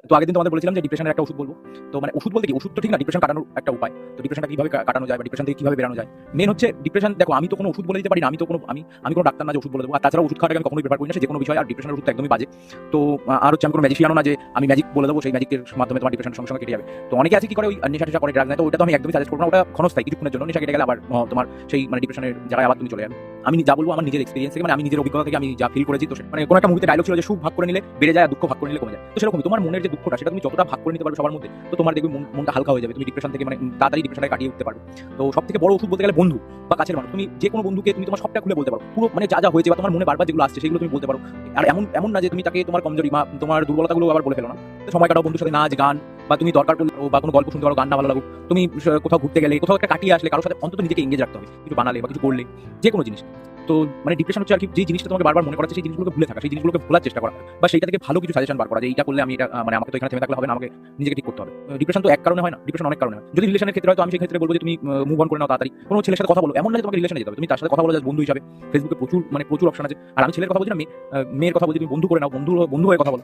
তো আগের দিন তোমাদের বলেছিলাম যে ডিপ্রেশনের একটা ওষুধ বলবো। তো মানে ওষুধ বলতে কি, ওষুধ তো ঠিক না, ডিপ্রেশন কাটানোর একটা উপায়। তো ডিপ্রেশনটা কিভাবে কাটানো যায় বা ডিপ্রেশন থেকে কিভাবে বেরানো যায়, মেন হচ্ছে ডিপ্রেশন। দেখো, আমি তো কোনো ওষুধ বলে দিতে পারি না, আমি তো কোনো আমি কোনো ডাক্তার না যে ওষুধ বলে দেবো। আর তাছাড়া ওষুধ খাওয়াটাকে আমি কখনোই প্রেফার করি না সে যে কোনো বিষয়। আর ডিপ্রেশনের ওষুধ তো একদমই বাজে। তো আর হচ্ছে আমি কোনো ম্যাজিশিয়ানও না যে আমি ম্যাজিক বলে দেবো, সেই ম্যাজিকের মাধ্যমে তোমার ডিপ্রেশনের সঙ্গে সঙ্গে কেটে যাবে। তো অনেকে আছে কি করে, ওই নেশা টেশা করে, ড্রাগ নেয়। তো ওটা তো আমি একদমই সাজেস্ট করবো না, ওটা ক্ষণস্থায়ী, কিছুক্ষণের জন্য নেশা কেটে গেলে আবার তোমার সেই মানে ডিপ্রেশনের জায়গায় আবার তুমি চলে যাবে। আমি যা বলবো আমার নিজের এক্সপিরিয়েন্স থেকে, মানে আমি নিজের অভিজ্ঞতা থেকে আমি যা ফিল করেছি। তো মানে কোনো একটা মুভিতে ডায়লগ ছিল যে সুখ ভাগ করে নিলে বেড়ে যায়, আর দুঃখ ভাগ করে নিলে কমে যায়। তো সেরকমই তোমার মনের যে দুঃখটা, সেটা তুমি যতটা ভাগ করে নিতে পারবে সবার মধ্যে, তো তোমার দেখবে মনটা হালকা হয়ে যাবে, তুমি ডিপ্রেশন থেকে মানে তাড়াতাড়ি ডিপ্রেশনটা কাটিয়ে উঠতে পারবে। তো সব থেকে বড় ওষুধ বলতে গেলে বন্ধু বা কাছের মানুষ। তুমি যে কোনো বন্ধুকে তুমি তোমার সবটা খুলে বলতে পারো, পুরো মানে যা যা হয়েছে বা তোমার মনে বারবার যেগুলো আসছে সেগুলো তুমি বলতে পারো। আর এমন এমন না যে তুমি তাকে তোমার কমজোরি বা তোমার দুর্বলতাগুলো আবার বলে ফেলো না। তো সময় কাটাও বন্ধুর সাথে, নাচ গান, বা তুমি দরকার পড়লো বা কোনো গল্প শুনতে পারো, গান না ভালো লাগুক, তুমি কোথাও ঘুরতে গেলে, কোথাও একটা কাটিয়ে আসলে, কারোর সাথে অন্তত নিজেকে এঙ্গেজ রাখতে হবে, কিছু বানালে বা কিছু করলে, যে কোনো জিনিস। তো মানে ডিপ্রেশন হচ্ছে আর কি, যে জিনিসটা তোমাকে বারবার মনে করাচ্ছে সেই জিনিসগুলোকে ভুলে থাকা, সেই জিনিসগুলোকে ভোলার চেষ্টা করা, বা সেইটা থেকে ভালো কিছু সাজেশন বার করা যে এইটা করলে আমি এটা মানে আমাকে তো এখানে থেমে থাকলে হবে না, আমাকে নিজেকে ঠিক করতে হবে। ডিপ্রেশন তো এক কারণে হয় না, ডিপ্রেশন অনেক কারণে হয়। যদি রিলেশনের ক্ষেত্রে হয় তো আমি সেই ক্ষেত্রে বলবো যে তুমি মুভ অন করে নাও তাড়াতাড়ি। কোনো ছেলের সাথে কথা বলো, এমন না যে তোমাকে রিলেশনে যেতে হবে, তুমি তার সাথে কথা বলো জাস্ট বন্ধু হিসাবে। ফেসবুকে প্রচুর অপশন আছে। আর আমি ছেলের কথা বলছি না, মেয়ের কথা বলছি, তুমি বন্ধু করে নাও, বন্ধু হয়ে কথা বলো।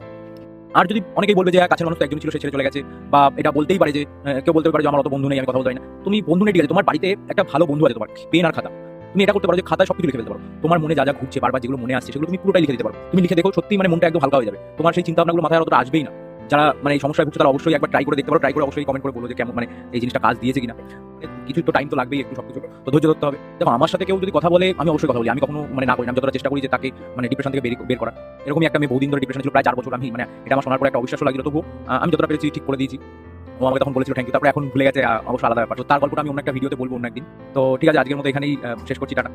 আর যদি অনেকেই বলবে যে কাছের মানুষ তো একজন ছিল, সে ছেড়ে চলে গেছে, বা এটা বলতেই পারে যে কেউ বলতে পারে যে আমার অত বন্ধু নেই, আমি কথা বলতে পারি না। তুমি বন্ধু নেই ঠিক আছে, তোমার বাড়িতে একটা ভালো বন্ধু আছে, তোমার পেন আর খাতা। তুমি এটা করতে পারো যে খাতায় সবকিছু লিখে ফেলতে পারো, তোমার মনে যা যা ঘুরছে, বারবার যেগুলো মনে আসছে সেগুলো তুমি পুরোটাই লিখে দিতে পারো। তুমি লিখে দেখো, সত্যি মানে মনটা একদম হালকা হয়ে যাবে, তোমার সেই চিন্তা ভাবনাগুলো মাথায় অতটা আসবেই না। যারা মানে এই সমস্যায় ভুগছে তারা অবশ্যই একবার ট্রাই করে দেখতে পারো, ট্রাই করে অবশ্যই কমেন্ট করে বলো যে কেমন মানে এই জিনিসটা কাজ দিয়েছে কিনা। কিছু তো টাইম তো লাগবেই, একটু সবকিছু তো ধৈর্য ধরতে হবে। দেখো, আমার সাথে কেউ যদি কথা বলে আমি অবশ্যই কথা বলি, আমি কখনো মানে না করি না, আমি যতটা চেষ্টা করি যে তাকে মানে ডিপ্রেশন থেকে বের করা। এরকমই একটা মেয়ে বহুদিন ধরে ডিপ্রেশন ছিল, প্রায় 4 বছর। আমি মানে এটা আমার শোনার পরে একটা অবিশ্বাস লাগছিল, তবুও আমি যতটা পেরেছি ঠিক করে দিয়েছি। ও আমাকে তখন বলেছিল থ্যাংক ইউ, তারপরে এখন ভুলে গেছে, অবশ্য আলাদা ব্যাপার। তো তার গল্পটা আমি অন্য একটা ভিডিওতে বলবো অন্য একদিন। তো ঠিক আছে, আজকের মতো এখানেই শেষ করছি, টাটা।